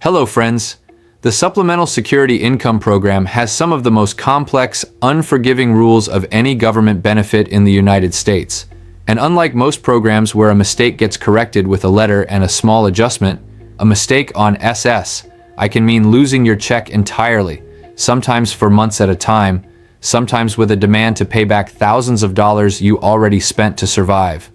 Hello friends! The Supplemental Security Income Program has some of the most complex, unforgiving rules of any government benefit in the United States. And unlike most programs where a mistake gets corrected with a letter and a small adjustment, a mistake on SSI can mean losing your check entirely, sometimes for months at a time, sometimes with a demand to pay back thousands of dollars you already spent to survive.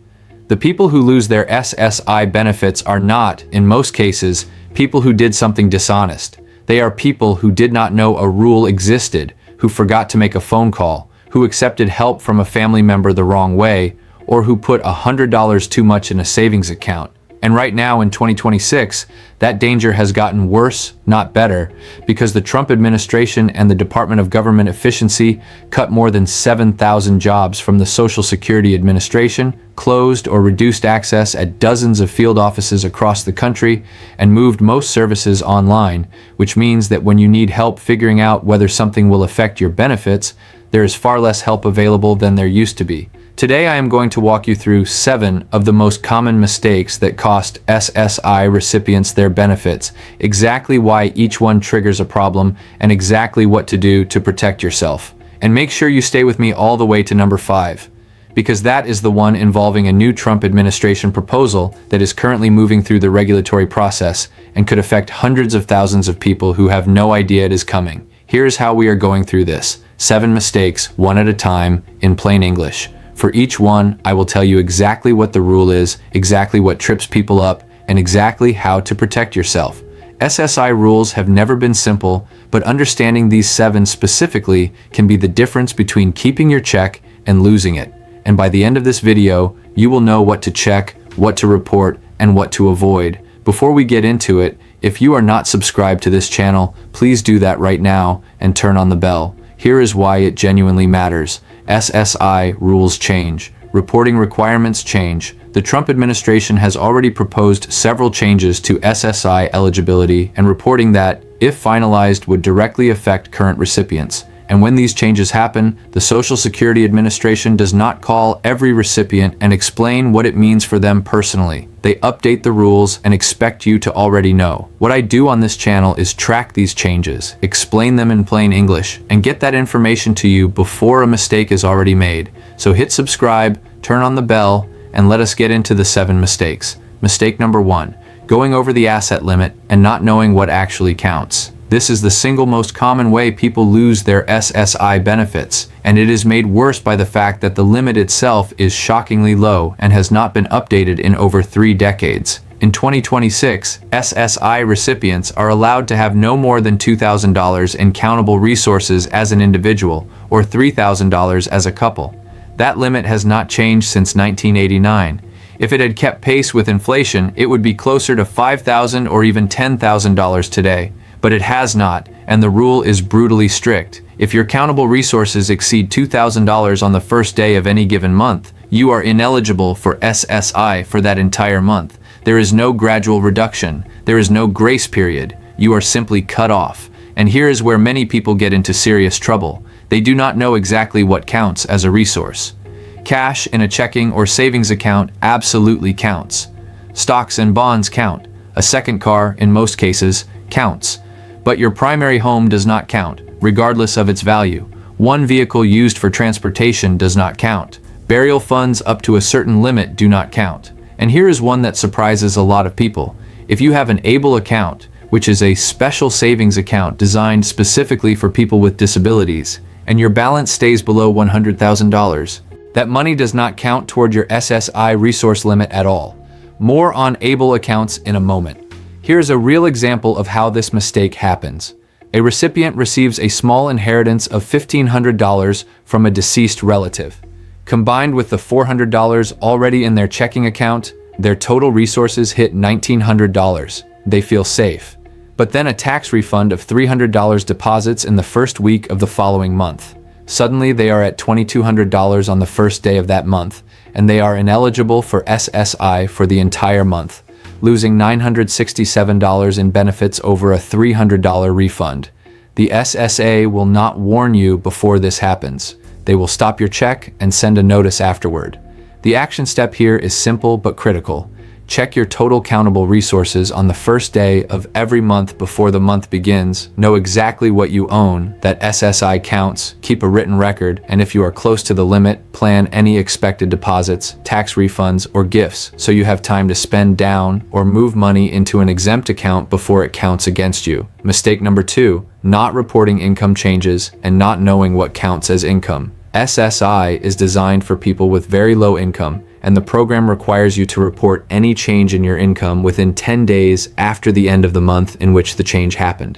The people who lose their SSI benefits are not, in most cases, people who did something dishonest. They are people who did not know a rule existed, who forgot to make a phone call, who accepted help from a family member the wrong way, or who put $100 too much in a savings account. And right now in 2026, that danger has gotten worse, not better, because the Trump administration and the Department of Government Efficiency cut more than 7,000 jobs from the Social Security Administration, closed or reduced access at dozens of field offices across the country, and moved most services online, which means that when you need help figuring out whether something will affect your benefits, there is far less help available than there used to be. Today I am going to walk you through 7 of the most common mistakes that cost SSI recipients their benefits, exactly why each one triggers a problem, and exactly what to do to protect yourself. And make sure you stay with me all the way to number 5, because that is the one involving a new Trump administration proposal that is currently moving through the regulatory process and could affect hundreds of thousands of people who have no idea it is coming. Here's how we are going through this. 7 mistakes, one at a time, in plain English. For each one, I will tell you exactly what the rule is, exactly what trips people up, and exactly how to protect yourself. SSI rules have never been simple, but understanding these 7 specifically can be the difference between keeping your check and losing it. And by the end of this video, you will know what to check, what to report, and what to avoid. Before we get into it, if you are not subscribed to this channel, please do that right now and turn on the bell. Here is why it genuinely matters. SSI rules change. Reporting requirements change. The Trump administration has already proposed several changes to SSI eligibility and reporting that, if finalized, would directly affect current recipients. And when these changes happen, the Social Security Administration does not call every recipient and explain what it means for them personally. They update the rules and expect you to already know. What I do on this channel is track these changes, explain them in plain English, and get that information to you before a mistake is already made. So hit subscribe, turn on the bell, and let us get into the 7 mistakes. Mistake number 1, going over the asset limit and not knowing what actually counts. This is the single most common way people lose their SSI benefits, and it is made worse by the fact that the limit itself is shockingly low and has not been updated in over 3 decades. In 2026, SSI recipients are allowed to have no more than $2,000 in countable resources as an individual, or $3,000 as a couple. That limit has not changed since 1989. If it had kept pace with inflation, it would be closer to $5,000 or even $10,000 today. But it has not, and the rule is brutally strict. If your countable resources exceed $2,000 on the first day of any given month, you are ineligible for SSI for that entire month. There is no gradual reduction. There is no grace period. You are simply cut off. And here is where many people get into serious trouble. They do not know exactly what counts as a resource. Cash in a checking or savings account absolutely counts. Stocks and bonds count. A second car, in most cases, counts. But your primary home does not count, regardless of its value. One vehicle used for transportation does not count. Burial funds up to a certain limit do not count. And here is one that surprises a lot of people. If you have an ABLE account, which is a special savings account designed specifically for people with disabilities, and your balance stays below $100,000, that money does not count toward your SSI resource limit at all. More on ABLE accounts in a moment. Here's a real example of how this mistake happens. A recipient receives a small inheritance of $1,500 from a deceased relative. Combined with the $400 already in their checking account, their total resources hit $1,900. They feel safe. But then a tax refund of $300 deposits in the first week of the following month. Suddenly they are at $2,200 on the first day of that month, and they are ineligible for SSI for the entire month, losing $967 in benefits over a $300 refund. The SSA will not warn you before this happens. They will stop your check and send a notice afterward. The action step here is simple but critical. Check your total countable resources on the first day of every month before the month begins. Know exactly what you own, that SSI counts, keep a written record, and if you are close to the limit, plan any expected deposits, tax refunds, or gifts so you have time to spend down or move money into an exempt account before it counts against you. Mistake number 2, not reporting income changes and not knowing what counts as income. SSI is designed for people with very low income, and the program requires you to report any change in your income within 10 days after the end of the month in which the change happened.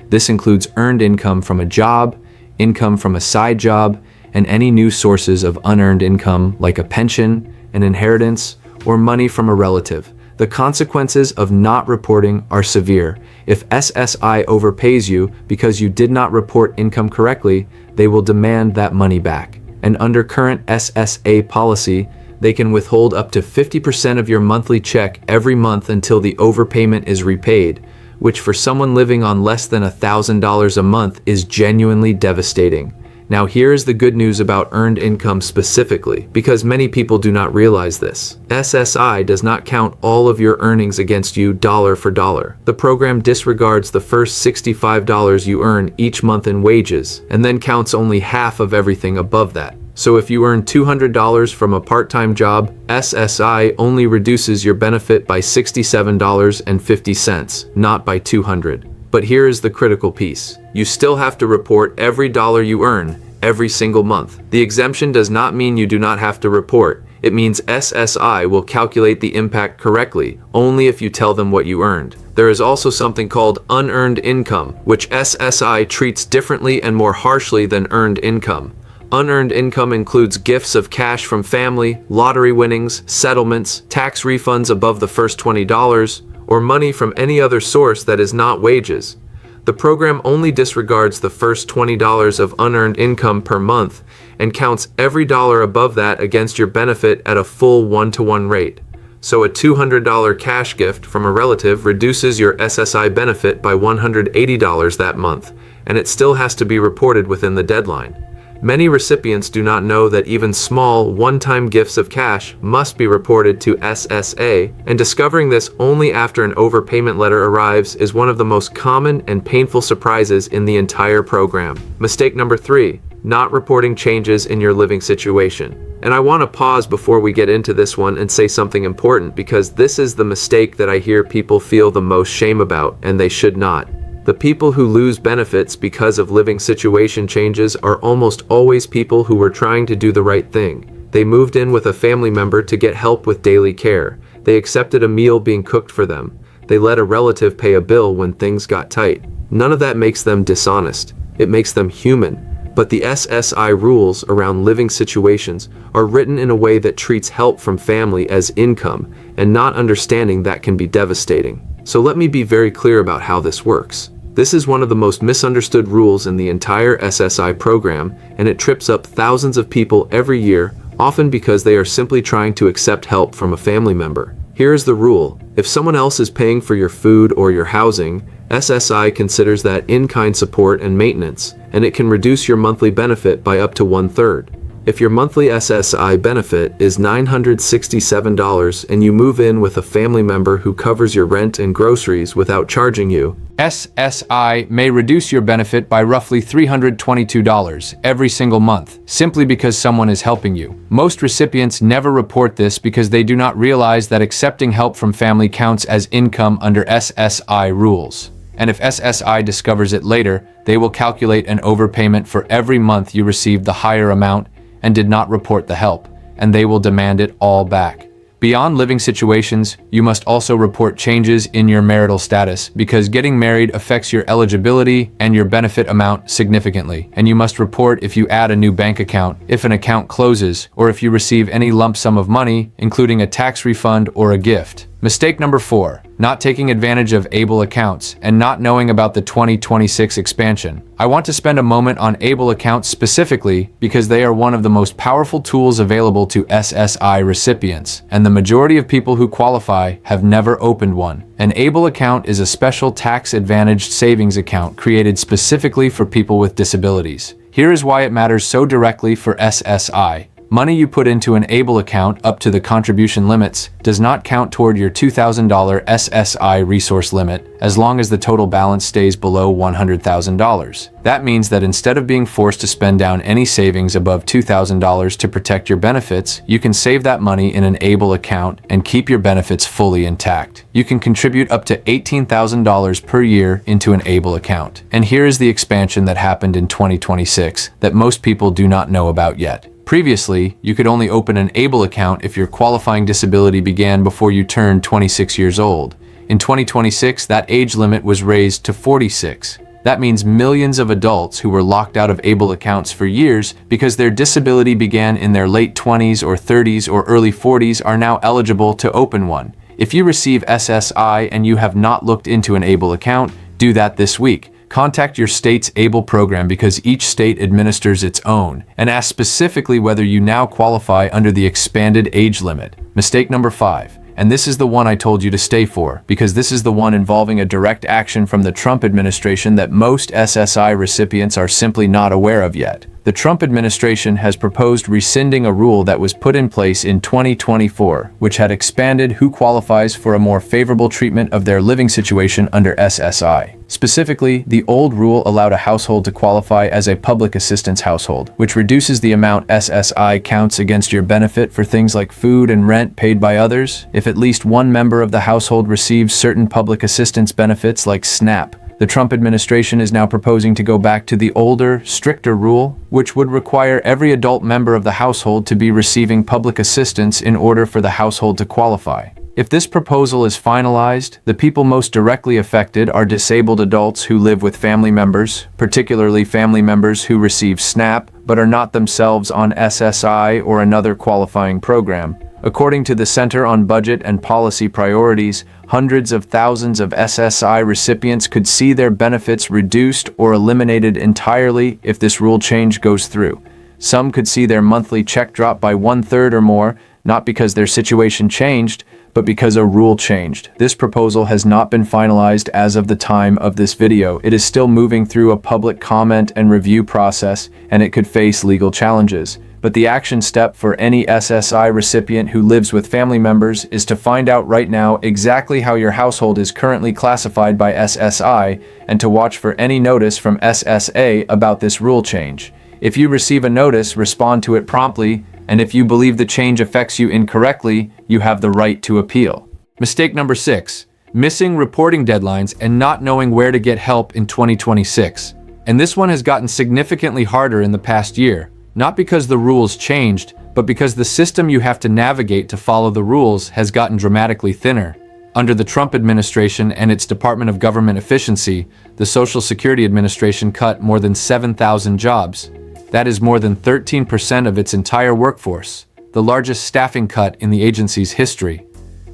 This includes earned income from a job, income from a side job, and any new sources of unearned income like a pension, an inheritance, or money from a relative. The consequences of not reporting are severe. If SSI overpays you because you did not report income correctly, they will demand that money back. And under current SSA policy, they can withhold up to 50% of your monthly check every month until the overpayment is repaid, which for someone living on less than $1,000 a month is genuinely devastating. Now here is the good news about earned income specifically, because many people do not realize this. SSI does not count all of your earnings against you dollar for dollar. The program disregards the first $65 you earn each month in wages, and then counts only half of everything above that. So if you earn $200 from a part-time job, SSI only reduces your benefit by $67.50, not by $200. But here is the critical piece. You still have to report every dollar you earn, every single month. The exemption does not mean you do not have to report. It means SSI will calculate the impact correctly, only if you tell them what you earned. There is also something called unearned income, which SSI treats differently and more harshly than earned income. Unearned income includes gifts of cash from family, lottery winnings, settlements, tax refunds above the first $20, or money from any other source that is not wages. The program only disregards the first $20 of unearned income per month and counts every dollar above that against your benefit at a full 1-to-1 rate. So a $200 cash gift from a relative reduces your SSI benefit by $180 that month, and it still has to be reported within the deadline. Many recipients do not know that even small, one-time gifts of cash must be reported to SSA, and discovering this only after an overpayment letter arrives is one of the most common and painful surprises in the entire program. Mistake number 3, not reporting changes in your living situation. And I want to pause before we get into this one and say something important, because this is the mistake that I hear people feel the most shame about, and they should not. The people who lose benefits because of living situation changes are almost always people who were trying to do the right thing. They moved in with a family member to get help with daily care. They accepted a meal being cooked for them. They let a relative pay a bill when things got tight. None of that makes them dishonest. It makes them human. But the SSI rules around living situations are written in a way that treats help from family as income, and not understanding that can be devastating. So let me be very clear about how this works. This is one of the most misunderstood rules in the entire SSI program, and it trips up thousands of people every year, often because they are simply trying to accept help from a family member. Here is the rule. If someone else is paying for your food or your housing, SSI considers that in-kind support and maintenance, and it can reduce your monthly benefit by up to 1/3. If your monthly SSI benefit is $967 and you move in with a family member who covers your rent and groceries without charging you, SSI may reduce your benefit by roughly $322 every single month, simply because someone is helping you. Most recipients never report this because they do not realize that accepting help from family counts as income under SSI rules. And if SSI discovers it later, they will calculate an overpayment for every month you received the higher amount and did not report the help, and they will demand it all back. Beyond living situations, you must also report changes in your marital status, because getting married affects your eligibility and your benefit amount significantly, and you must report if you add a new bank account, if an account closes, or if you receive any lump sum of money, including a tax refund or a gift. Mistake number 4, not taking advantage of ABLE accounts and not knowing about the 2026 expansion. I want to spend a moment on ABLE accounts specifically because they are one of the most powerful tools available to SSI recipients, and the majority of people who qualify have never opened one. An ABLE account is a special tax-advantaged savings account created specifically for people with disabilities. Here is why it matters so directly for SSI. Money you put into an ABLE account up to the contribution limits does not count toward your $2,000 SSI resource limit as long as the total balance stays below $100,000. That means that instead of being forced to spend down any savings above $2,000 to protect your benefits, you can save that money in an ABLE account and keep your benefits fully intact. You can contribute up to $18,000 per year into an ABLE account. And here is the expansion that happened in 2026 that most people do not know about yet. Previously, you could only open an ABLE account if your qualifying disability began before you turned 26 years old. In 2026, that age limit was raised to 46. That means millions of adults who were locked out of ABLE accounts for years because their disability began in their late 20s or 30s or early 40s are now eligible to open one. If you receive SSI and you have not looked into an ABLE account, do that this week. Contact your state's ABLE program because each state administers its own, and ask specifically whether you now qualify under the expanded age limit. Mistake number 5. And this is the one I told you to stay for, because this is the one involving a direct action from the Trump administration that most SSI recipients are simply not aware of yet. The Trump administration has proposed rescinding a rule that was put in place in 2024, which had expanded who qualifies for a more favorable treatment of their living situation under SSI. Specifically, the old rule allowed a household to qualify as a public assistance household, which reduces the amount SSI counts against your benefit for things like food and rent paid by others. If at least one member of the household receives certain public assistance benefits like SNAP, the Trump administration is now proposing to go back to the older, stricter rule, which would require every adult member of the household to be receiving public assistance in order for the household to qualify. If this proposal is finalized, the people most directly affected are disabled adults who live with family members, particularly family members who receive SNAP but are not themselves on SSI or another qualifying program. According to the Center on Budget and Policy Priorities, hundreds of thousands of SSI recipients could see their benefits reduced or eliminated entirely if this rule change goes through. Some could see their monthly check drop by 1/3 or more, not because their situation changed, but because a rule changed. This proposal has not been finalized as of the time of this video. It is still moving through a public comment and review process, and it could face legal challenges. But the action step for any SSI recipient who lives with family members is to find out right now exactly how your household is currently classified by SSI and to watch for any notice from SSA about this rule change. If you receive a notice, respond to it promptly, and if you believe the change affects you incorrectly, you have the right to appeal. Mistake number 6. Missing reporting deadlines and not knowing where to get help in 2026. And this one has gotten significantly harder in the past year. Not because the rules changed, but because the system you have to navigate to follow the rules has gotten dramatically thinner. Under the Trump administration and its Department of Government Efficiency, the Social Security Administration cut more than 7,000 jobs. That is more than 13% of its entire workforce, the largest staffing cut in the agency's history.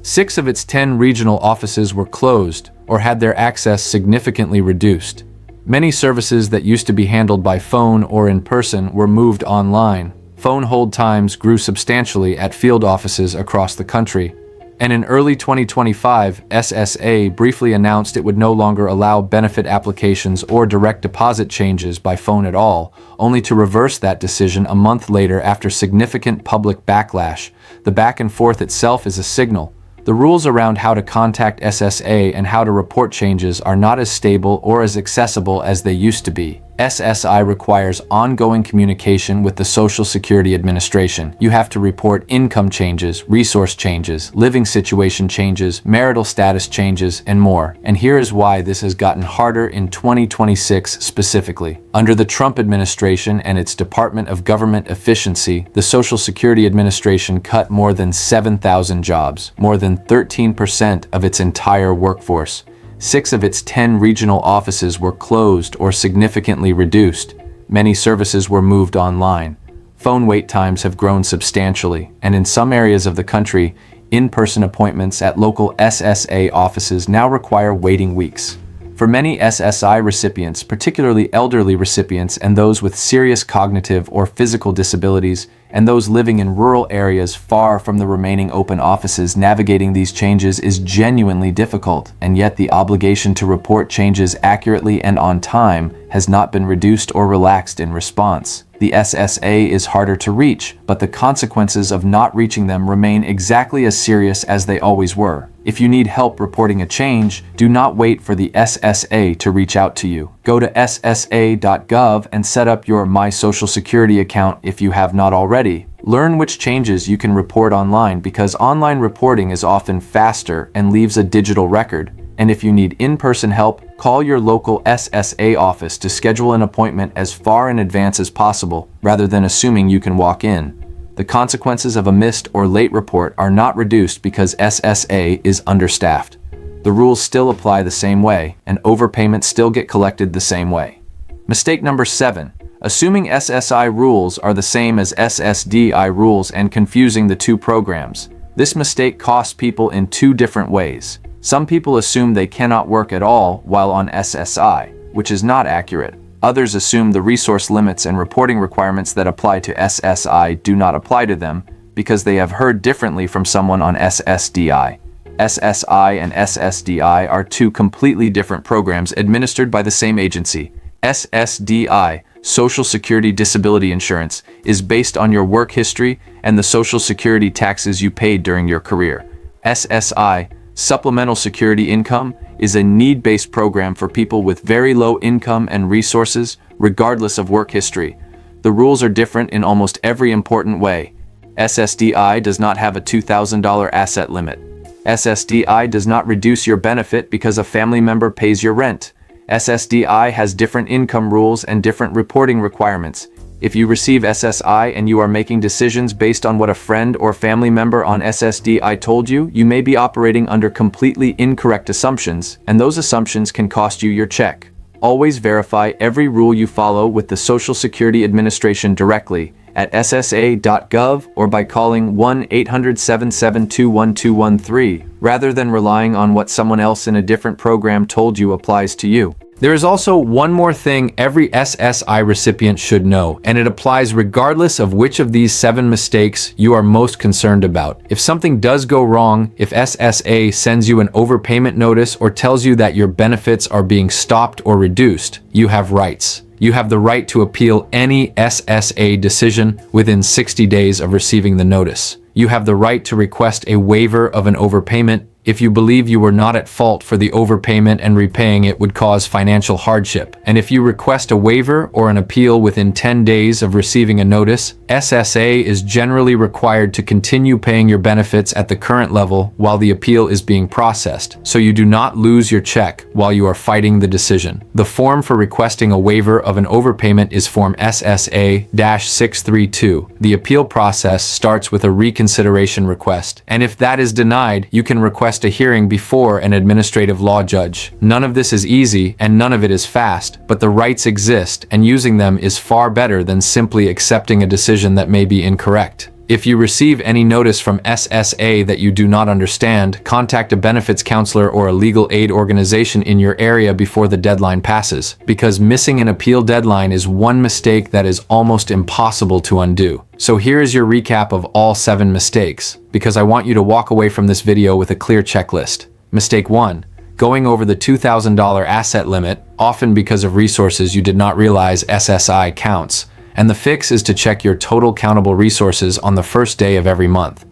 6 of its 10 regional offices were closed or had their access significantly reduced. Many services that used to be handled by phone or in person were moved online. Phone hold times grew substantially at field offices across the country. And in early 2025, SSA briefly announced it would no longer allow benefit applications or direct deposit changes by phone at all, only to reverse that decision a month later after significant public backlash. The back and forth itself is a signal. The rules around how to contact SSA and how to report changes are not as stable or as accessible as they used to be. SSI requires ongoing communication with the Social Security Administration. You have to report income changes, resource changes, living situation changes, marital status changes, and more. And here is why this has gotten harder in 2026 specifically. Under the Trump administration and its Department of Government Efficiency, the Social Security Administration cut more than 7,000 jobs, more than 13% of its entire workforce. 6 of its 10 regional offices were closed or significantly reduced. Many services were moved online. Phone wait times have grown substantially, and in some areas of the country, in-person appointments at local SSA offices now require waiting weeks. For many SSI recipients, particularly elderly recipients and those with serious cognitive or physical disabilities, and those living in rural areas far from the remaining open offices. Navigating these changes is genuinely difficult, and yet the obligation to report changes accurately and on time has not been reduced or relaxed in response. The SSA is harder to reach, but the consequences of not reaching them remain exactly as serious as they always were. If you need help reporting a change, do not wait for the SSA to reach out to you. Go to ssa.gov and set up your My Social Security account if you have not already. Learn which changes you can report online, because online reporting is often faster and leaves a digital record. And if you need in-person help, call your local SSA office to schedule an appointment as far in advance as possible, rather than assuming you can walk in. The consequences of a missed or late report are not reduced because SSA is understaffed. The rules still apply the same way, and overpayments still get collected the same way. Mistake number 7. Assuming SSI rules are the same as SSDI rules and confusing the two programs. This mistake costs people in two different ways. Some people assume they cannot work at all while on SSI, which is not accurate. Others assume the resource limits and reporting requirements that apply to SSI do not apply to them because they have heard differently from someone on SSDI. SSI and SSDI are two completely different programs administered by the same agency. SSDI, Social Security Disability Insurance, is based on your work history and the Social Security taxes you paid during your career. SSI, Supplemental Security Income, is a need-based program for people with very low income and resources, regardless of work history. The rules are different in almost every important way. SSDI does not have a $2,000 asset limit. SSDI does not reduce your benefit because a family member pays your rent. SSDI has different income rules and different reporting requirements. If you receive SSI and you are making decisions based on what a friend or family member on SSDI told you, you may be operating under completely incorrect assumptions, and those assumptions can cost you your check. Always verify every rule you follow with the Social Security Administration directly at ssa.gov or by calling 1-800-772-1213, rather than relying on what someone else in a different program told you applies to you. There is also one more thing every SSI recipient should know, and it applies regardless of which of these 7 mistakes you are most concerned about. If something does go wrong, if SSA sends you an overpayment notice or tells you that your benefits are being stopped or reduced, you have rights. You have the right to appeal any SSA decision within 60 days of receiving the notice. You have the right to request a waiver of an overpayment if you believe you were not at fault for the overpayment and repaying it would cause financial hardship. And if you request a waiver or an appeal within 10 days of receiving a notice, SSA is generally required to continue paying your benefits at the current level while the appeal is being processed, so you do not lose your check while you are fighting the decision. The form for requesting a waiver of an overpayment is Form SSA-632. The appeal process starts with a reconsideration request, and if that is denied, you can request a hearing before an administrative law judge. None of this is easy and none of it is fast, but the rights exist and using them is far better than simply accepting a decision that may be incorrect. If you receive any notice from SSA that you do not understand, contact a benefits counselor or a legal aid organization in your area before the deadline passes, because missing an appeal deadline is one mistake that is almost impossible to undo. So here is your recap of all 7 mistakes, because I want you to walk away from this video with a clear checklist. Mistake 1. Going over the $2,000 asset limit, often because of resources you did not realize SSI counts. And the fix is to check your total countable resources on the first day of every month.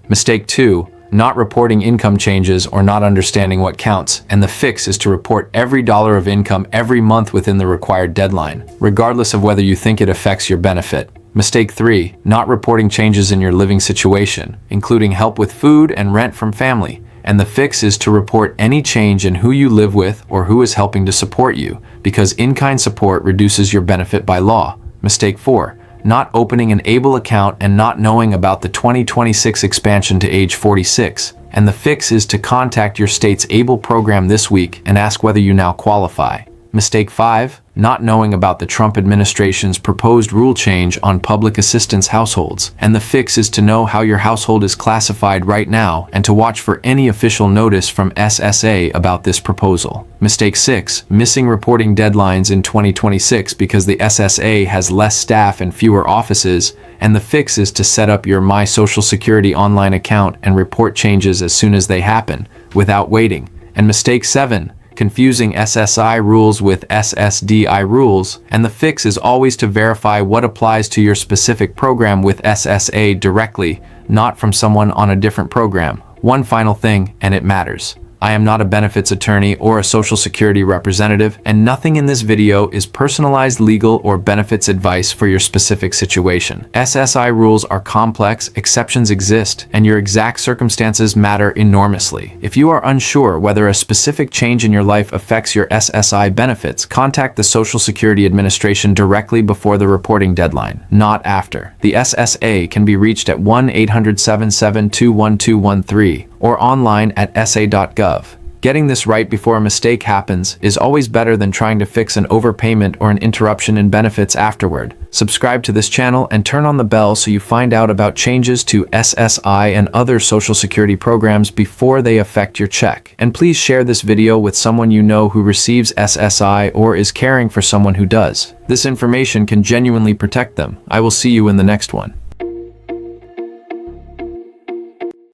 Mistake 2. Not reporting income changes or not understanding what counts, and the fix is to report every dollar of income every month within the required deadline, regardless of whether you think it affects your benefit. Mistake 3. Not reporting changes in your living situation, including help with food and rent from family, and the fix is to report any change in who you live with or who is helping to support you, because in-kind support reduces your benefit by law. Mistake 4. Not opening an ABLE account and not knowing about the 2026 expansion to age 46, and the fix is to contact your state's ABLE program this week and ask whether you now qualify. Mistake 5. Not knowing about the Trump administration's proposed rule change on public assistance households. And the fix is to know how your household is classified right now and to watch for any official notice from SSA about this proposal. Mistake 6. Missing reporting deadlines in 2026 because the SSA has less staff and fewer offices, and the fix is to set up your My Social Security online account and report changes as soon as they happen, without waiting. And mistake 7. Confusing SSI rules with SSDI rules, and the fix is always to verify what applies to your specific program with SSA directly, not from someone on a different program. One final thing, and it matters. I am not a benefits attorney or a Social Security representative, and nothing in this video is personalized legal or benefits advice for your specific situation. SSI rules are complex, exceptions exist, and your exact circumstances matter enormously. If you are unsure whether a specific change in your life affects your SSI benefits, contact the Social Security Administration directly before the reporting deadline, not after. The SSA can be reached at 1-800-772-1213 or online at sa.gov. Getting this right before a mistake happens is always better than trying to fix an overpayment or an interruption in benefits afterward. Subscribe to this channel and turn on the bell so you find out about changes to SSI and other Social Security programs before they affect your check. And please share this video with someone you know who receives SSI or is caring for someone who does. This information can genuinely protect them. I will see you in the next one.